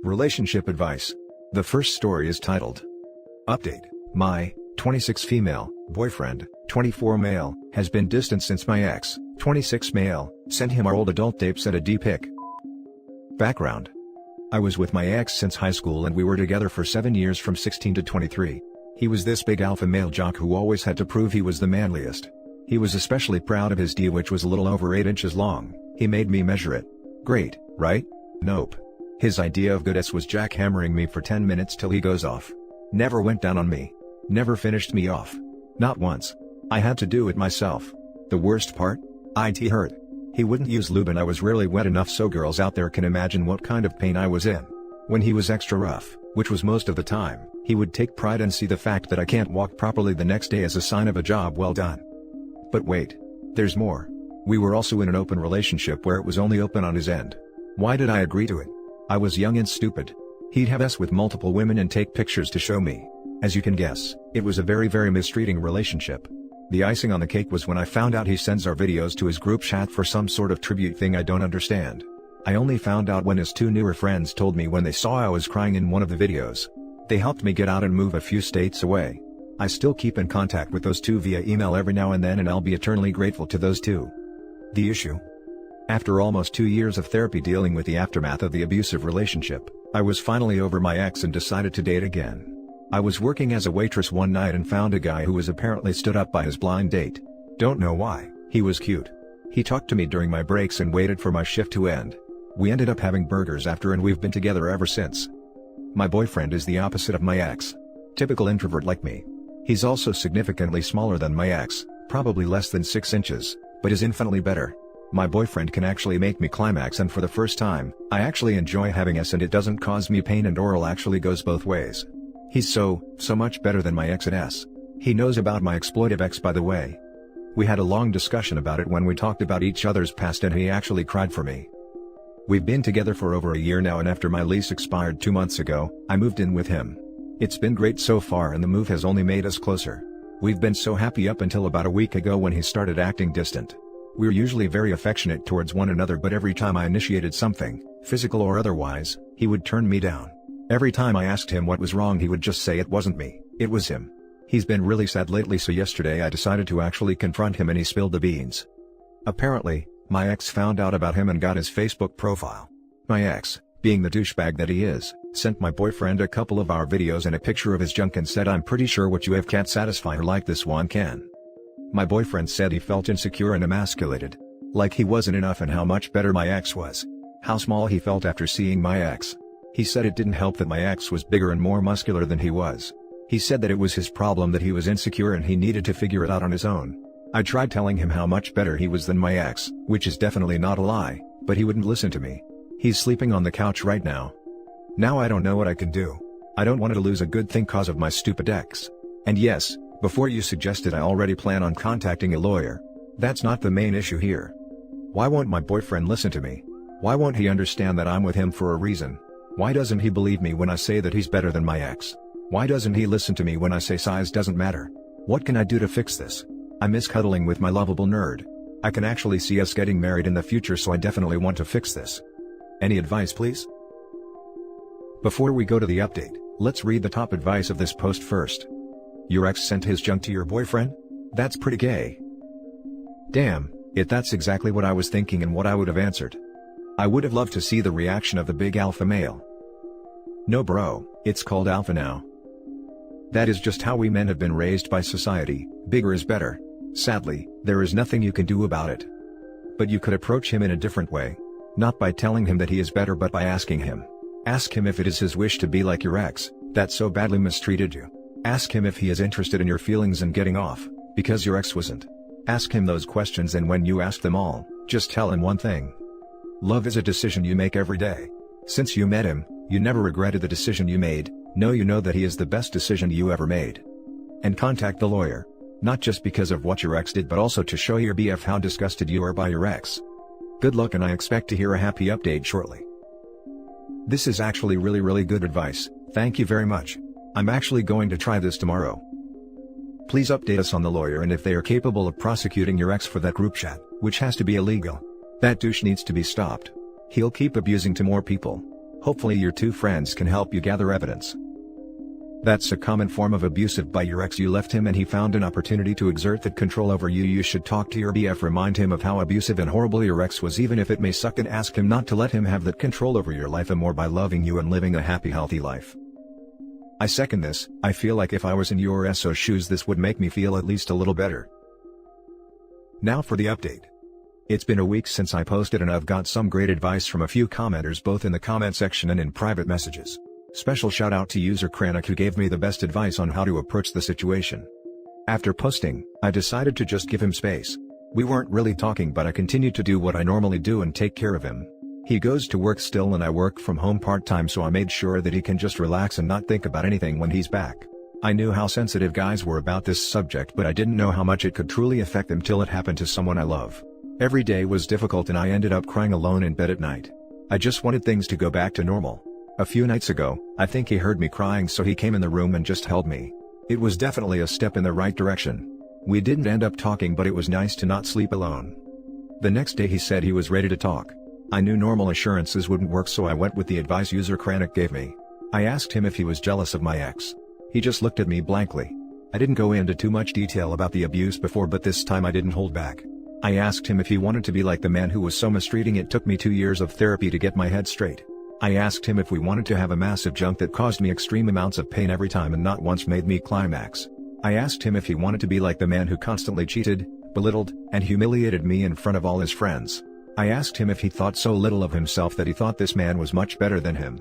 Relationship advice. The first story is titled, Update. My 26 female boyfriend, 24 male, has been distant since my ex, 26 male, sent him our old adult tapes and a D-pic. Background. I was with my ex since high school and we were together for 7 years from 16 to 23. He was this big alpha male jock who always had to prove he was the manliest. He was especially proud of his D, which was a little over 8 inches long. He made me measure it. Great, right? Nope. His idea of goodness was jackhammering me for 10 minutes till he goes off. Never went down on me. Never finished me off. Not once. I had to do it myself. The worst part? It hurt. He wouldn't use lube and I was rarely wet enough, so girls out there can imagine what kind of pain I was in. When he was extra rough, which was most of the time, he would take pride and see the fact that I can't walk properly the next day as a sign of a job well done. But wait. There's more. We were also in an open relationship where it was only open on his end. Why did I agree to it? I was young and stupid. He'd have sex with multiple women and take pictures to show me. As you can guess, it was a very mistreating relationship. The icing on the cake was when I found out he sends our videos to his group chat for some sort of tribute thing I don't understand. I only found out when his two newer friends told me when they saw I was crying in one of the videos. They helped me get out and move a few states away. I still keep in contact with those two via email every now and then, and I'll be eternally grateful to those two. The issue? After almost 2 years of therapy dealing with the aftermath of the abusive relationship, I was finally over my ex and decided to date again. I was working as a waitress one night and found a guy who was apparently stood up by his blind date. Don't know why. He was cute. He talked to me during my breaks and waited for my shift to end. We ended up having burgers after and we've been together ever since. My boyfriend is the opposite of my ex. Typical introvert like me. He's also significantly smaller than my ex, probably less than 6 inches, but is infinitely better. My boyfriend can actually make me climax, and for the first time, I actually enjoy having sex and it doesn't cause me pain, and oral actually goes both ways. He's so much better than my ex at S. He knows about my exploitive ex, by the way. We had a long discussion about it when we talked about each other's past and he actually cried for me. We've been together for over a year now, and after my lease expired 2 months ago, I moved in with him. It's been great so far and the move has only made us closer. We've been so happy up until about a week ago when he started acting distant. We're usually very affectionate towards one another, but every time I initiated something, physical or otherwise, he would turn me down. Every time I asked him what was wrong, he would just say it wasn't me, it was him. He's been really sad lately, so yesterday I decided to actually confront him and he spilled the beans. Apparently, my ex found out about him and got his Facebook profile. My ex, being the douchebag that he is, sent my boyfriend a couple of our videos and a picture of his junk and said, "I'm pretty sure what you have can't satisfy her like this one can." My boyfriend said he felt insecure and emasculated. Like he wasn't enough and how much better my ex was. How small he felt after seeing my ex. He said it didn't help that my ex was bigger and more muscular than he was. He said that it was his problem, that he was insecure and he needed to figure it out on his own. I tried telling him how much better he was than my ex, which is definitely not a lie, but he wouldn't listen to me. He's sleeping on the couch right now. Now I don't know what I can do. I don't want to lose a good thing cause of my stupid ex. And yes, before you suggested, I already plan on contacting a lawyer. That's not the main issue here. Why won't my boyfriend listen to me? Why won't he understand that I'm with him for a reason? Why doesn't he believe me when I say that he's better than my ex? Why doesn't he listen to me when I say size doesn't matter? What can I do to fix this? I miss cuddling with my lovable nerd. I can actually see us getting married in the future, so I definitely want to fix this. Any advice, please? Before we go to the update, let's read the top advice of this post first. Your ex sent his junk to your boyfriend? That's pretty gay. Damn, that's exactly what I was thinking and what I would have answered. I would have loved to see the reaction of the big alpha male. No bro, it's called alpha now. That is just how we men have been raised by society, bigger is better. Sadly, there is nothing you can do about it. But you could approach him in a different way. Not by telling him that he is better, but by asking him. Ask him if it is his wish to be like your ex, that so badly mistreated you. Ask him if he is interested in your feelings and getting off, because your ex wasn't. Ask him those questions, and when you ask them all, just tell him one thing. Love is a decision you make every day. Since you met him, you never regretted the decision you made. No, you know that he is the best decision you ever made. And contact the lawyer. Not just because of what your ex did, but also to show your BF how disgusted you are by your ex. Good luck, and I expect to hear a happy update shortly. This is actually really good advice, thank you very much. I'm actually going to try this tomorrow. Please update us on the lawyer and if they are capable of prosecuting your ex for that group chat, which has to be illegal. That douche needs to be stopped. He'll keep abusing to more people. Hopefully your two friends can help you gather evidence. That's a common form of abusive by your ex. You left him and he found an opportunity to exert that control over you. You should talk to your BF, remind him of how abusive and horrible your ex was, even if it may suck, and ask him not to let him have that control over your life and more by loving you and living a happy, healthy life. I second this. I feel like if I was in your SO's shoes, this would make me feel at least a little better. Now for the update. It's been a week since I posted and I've got some great advice from a few commenters both in the comment section and in private messages. Special shout out to user Kranik who gave me the best advice on how to approach the situation. After posting, I decided to just give him space. We weren't really talking, but I continued to do what I normally do and take care of him. He goes to work still and I work from home part-time, so I made sure that he can just relax and not think about anything when he's back. I knew how sensitive guys were about this subject, but I didn't know how much it could truly affect them till it happened to someone I love. Every day was difficult and I ended up crying alone in bed at night. I just wanted things to go back to normal. A few nights ago, I think he heard me crying, so he came in the room and just held me. It was definitely a step in the right direction. We didn't end up talking, but it was nice to not sleep alone. The next day he said he was ready to talk. I knew normal assurances wouldn't work, so I went with the advice user Kranik gave me. I asked him if he was jealous of my ex. He just looked at me blankly. I didn't go into too much detail about the abuse before, but this time I didn't hold back. I asked him if he wanted to be like the man who was so mistreating. It took me 2 years of therapy to get my head straight. I asked him if we wanted to have a massive junk that caused me extreme amounts of pain every time and not once made me climax. I asked him if he wanted to be like the man who constantly cheated, belittled, and humiliated me in front of all his friends. I asked him if he thought so little of himself that he thought this man was much better than him.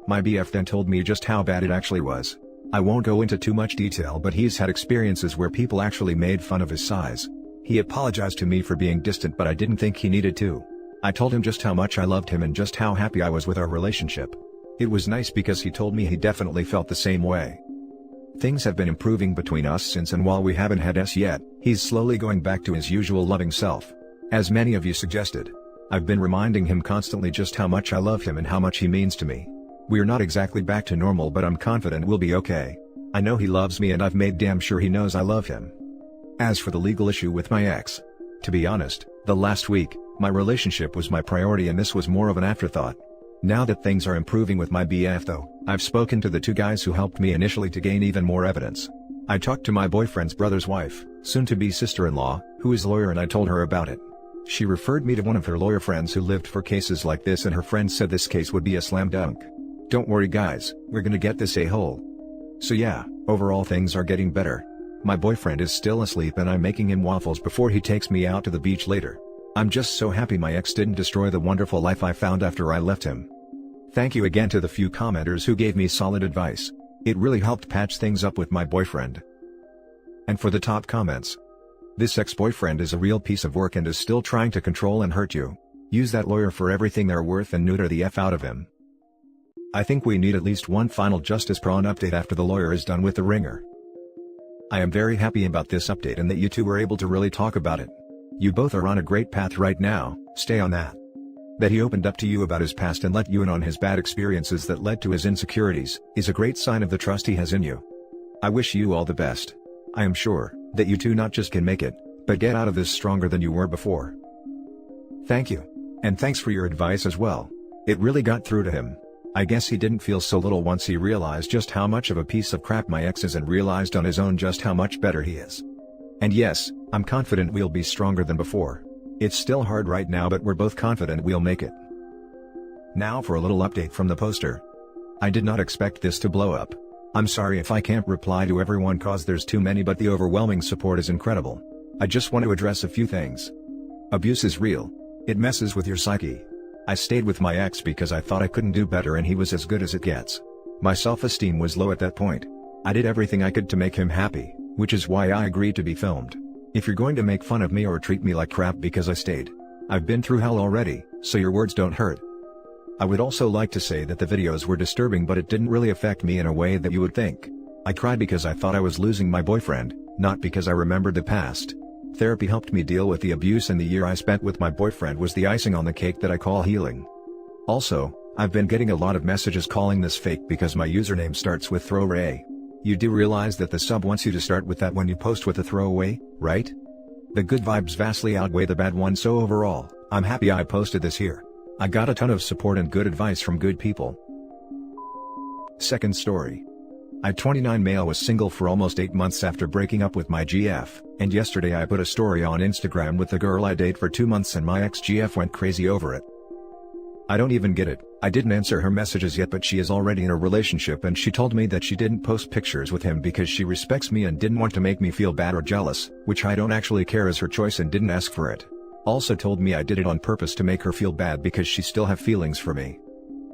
My BF then told me just how bad it actually was. I won't go into too much detail, but he's had experiences where people actually made fun of his size. He apologized to me for being distant, but I didn't think he needed to. I told him just how much I loved him and just how happy I was with our relationship. It was nice because he told me he definitely felt the same way. Things have been improving between us since, and while we haven't had S yet, he's slowly going back to his usual loving self. As many of you suggested, I've been reminding him constantly just how much I love him and how much he means to me. We're not exactly back to normal, but I'm confident we'll be okay. I know he loves me and I've made damn sure he knows I love him. As for the legal issue with my ex, to be honest, the last week, my relationship was my priority and this was more of an afterthought. Now that things are improving with my BF though, I've spoken to the two guys who helped me initially to gain even more evidence. I talked to my boyfriend's brother's wife, soon-to-be sister-in-law, who is a lawyer, and I told her about it. She referred me to one of her lawyer friends who lived for cases like this, and her friend said this case would be a slam dunk. Don't worry guys, we're gonna get this a-hole. So yeah, overall things are getting better. My boyfriend is still asleep and I'm making him waffles before he takes me out to the beach later. I'm just so happy my ex didn't destroy the wonderful life I found after I left him. Thank you again to the few commenters who gave me solid advice. It really helped patch things up with my boyfriend. And for the top comments. This ex-boyfriend is a real piece of work and is still trying to control and hurt you. Use that lawyer for everything they're worth and neuter the F out of him. I think we need at least one final Justice Prawn update after the lawyer is done with the ringer. I am very happy about this update and that you two were able to really talk about it. You both are on a great path right now, stay on that. That he opened up to you about his past and let you in on his bad experiences that led to his insecurities, is a great sign of the trust he has in you. I wish you all the best. I am sure that you two not just can make it, but get out of this stronger than you were before. Thank you. And thanks for your advice as well. It really got through to him. I guess he didn't feel so little once he realized just how much of a piece of crap my ex is and realized on his own just how much better he is. And yes, I'm confident we'll be stronger than before. It's still hard right now, but we're both confident we'll make it. Now for a little update from the poster. I did not expect this to blow up. I'm sorry if I can't reply to everyone cause there's too many, but the overwhelming support is incredible. I just want to address a few things. Abuse is real. It messes with your psyche. I stayed with my ex because I thought I couldn't do better and he was as good as it gets. My self-esteem was low at that point. I did everything I could to make him happy, which is why I agreed to be filmed. If you're going to make fun of me or treat me like crap because I stayed, I've been through hell already, so your words don't hurt. I would also like to say that the videos were disturbing, but it didn't really affect me in a way that you would think. I cried because I thought I was losing my boyfriend, not because I remembered the past. Therapy helped me deal with the abuse, and the year I spent with my boyfriend was the icing on the cake that I call healing. Also, I've been getting a lot of messages calling this fake because my username starts with throwaway. You do realize that the sub wants you to start with that when you post with a throwaway, right? The good vibes vastly outweigh the bad ones, so overall, I'm happy I posted this here. I got a ton of support and good advice from good people. Second story. I 29 male was single for almost 8 months after breaking up with my GF, and yesterday I put a story on Instagram with the girl I date for 2 months and my ex-GF went crazy over it. I don't even get it. I didn't answer her messages yet, but she is already in a relationship and she told me that she didn't post pictures with him because she respects me and didn't want to make me feel bad or jealous, which I don't actually care, as her choice, and didn't ask for it. Also told me I did it on purpose to make her feel bad because she still have feelings for me.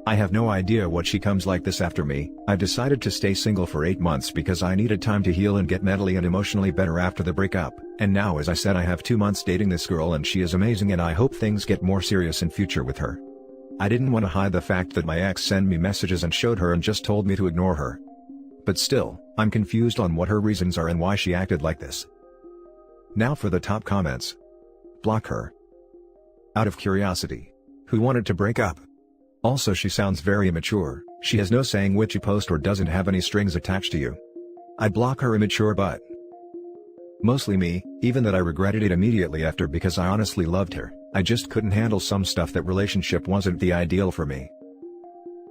I have no idea what she comes like this after me. I decided to stay single for 8 months because I needed time to heal and get mentally and emotionally better after the breakup, and now, as I said, I have 2 months dating this girl and she is amazing and I hope things get more serious in future with her. I didn't want to hide the fact that my ex sent me messages and showed her and just told me to ignore her. But still, I'm confused on what her reasons are and why she acted like this. Now for the top comments. Block her. Out of curiosity. Who wanted to break up? Also, she sounds very immature. She has no saying which you post or doesn't have any strings attached to you. I block her immature butt. Mostly me, even that I regretted it immediately after because I honestly loved her. I just couldn't handle some stuff. That relationship wasn't the ideal for me.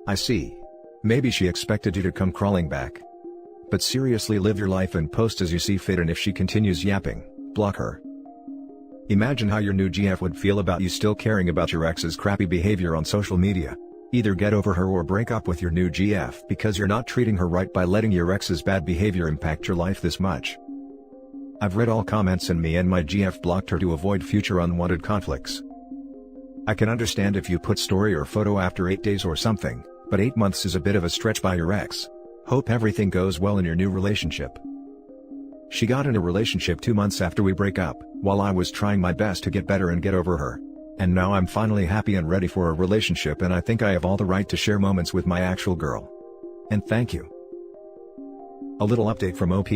I see. Maybe she expected you to come crawling back. But seriously, live your life and post as you see fit, and if she continues yapping, block her. Imagine how your new GF would feel about you still caring about your ex's crappy behavior on social media. Either get over her or break up with your new GF because you're not treating her right by letting your ex's bad behavior impact your life this much. I've read all comments and me and my GF blocked her to avoid future unwanted conflicts. I can understand if you put story or photo after 8 days or something, but 8 months is a bit of a stretch by your ex. Hope everything goes well in your new relationship. She got in a relationship 2 months after we break up, while I was trying my best to get better and get over her. And now I'm finally happy and ready for a relationship, and I think I have all the right to share moments with my actual girl. And thank you. A little update from OP.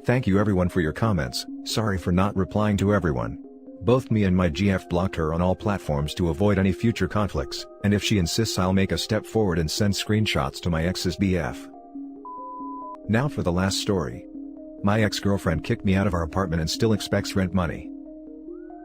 Thank you everyone for your comments. Sorry for not replying to everyone. Both me and my GF blocked her on all platforms to avoid any future conflicts, and if she insists I'll make a step forward and send screenshots to my ex's BF. Now for the last story. My ex-girlfriend kicked me out of our apartment and still expects rent money.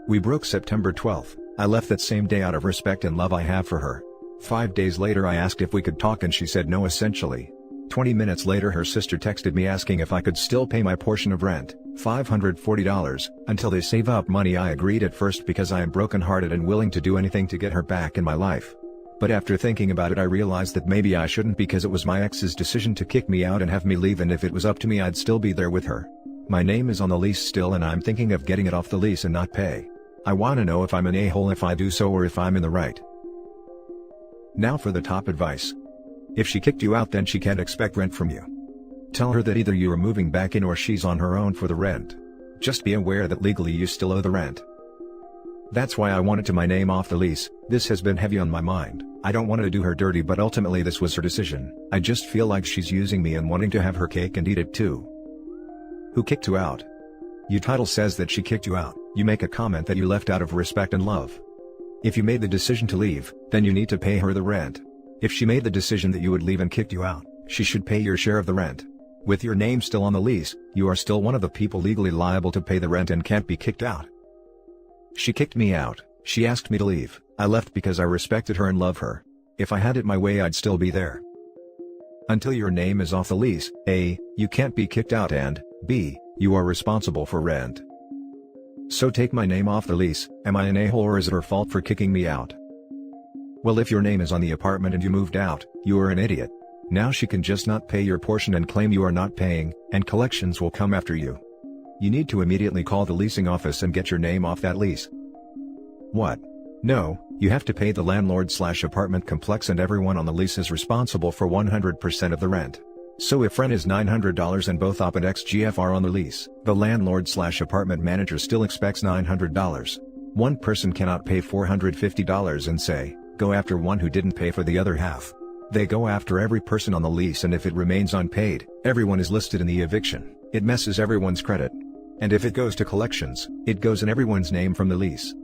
We broke September 12th. I left that same day out of respect and love I have for her. 5 days later I asked if we could talk and she said no essentially. 20 minutes later her sister texted me asking if I could still pay my portion of rent, $540, until they save up money. I agreed at first because I am brokenhearted and willing to do anything to get her back in my life. But after thinking about it I realized that maybe I shouldn't, because it was my ex's decision to kick me out and have me leave, and if it was up to me I'd still be there with her. My name is on the lease still and I'm thinking of getting it off the lease and not pay. I wanna know if I'm an a-hole if I do so or if I'm in the right. Now for the top advice. If she kicked you out then she can't expect rent from you. Tell her that either you are moving back in or she's on her own for the rent. Just be aware that legally you still owe the rent. That's why I wanted to my name off the lease. This has been heavy on my mind. I don't want to do her dirty, but ultimately this was her decision. I just feel like she's using me and wanting to have her cake and eat it too. Who kicked you out? Your title says that she kicked you out. You make a comment that you left out of respect and love. If you made the decision to leave, then you need to pay her the rent. If she made the decision that you would leave and kicked you out, she should pay your share of the rent. With your name still on the lease, you are still one of the people legally liable to pay the rent and can't be kicked out. She kicked me out. She asked me to leave. I left because I respected her and love her. If I had it my way I'd still be there. Until your name is off the lease, A, you can't be kicked out, and B, you are responsible for rent. So take my name off the lease. Am I an a-hole or is it her fault for kicking me out? Well, if your name is on the apartment and you moved out, you are an idiot. Now she can just not pay your portion and claim you are not paying, and collections will come after you. You need to immediately call the leasing office and get your name off that lease. What? No, you have to pay the landlord/apartment complex, and everyone on the lease is responsible for 100% of the rent. So if rent is $900 and both OP and ExGF are on the lease, the landlord/apartment manager still expects $900. One person cannot pay $450 and say, go after one who didn't pay for the other half. They go after every person on the lease, and if it remains unpaid, everyone is listed in the eviction. It messes everyone's credit. And if it goes to collections, it goes in everyone's name from the lease.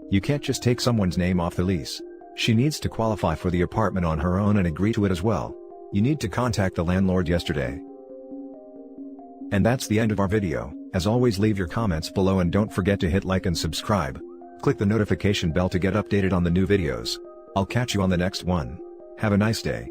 You can't just take someone's name off the lease. She needs to qualify for the apartment on her own and agree to it as well. You need to contact the landlord yesterday. And that's the end of our video. As always, leave your comments below and don't forget to hit like and subscribe. Click the notification bell to get updated on the new videos. I'll catch you on the next one. Have a nice day.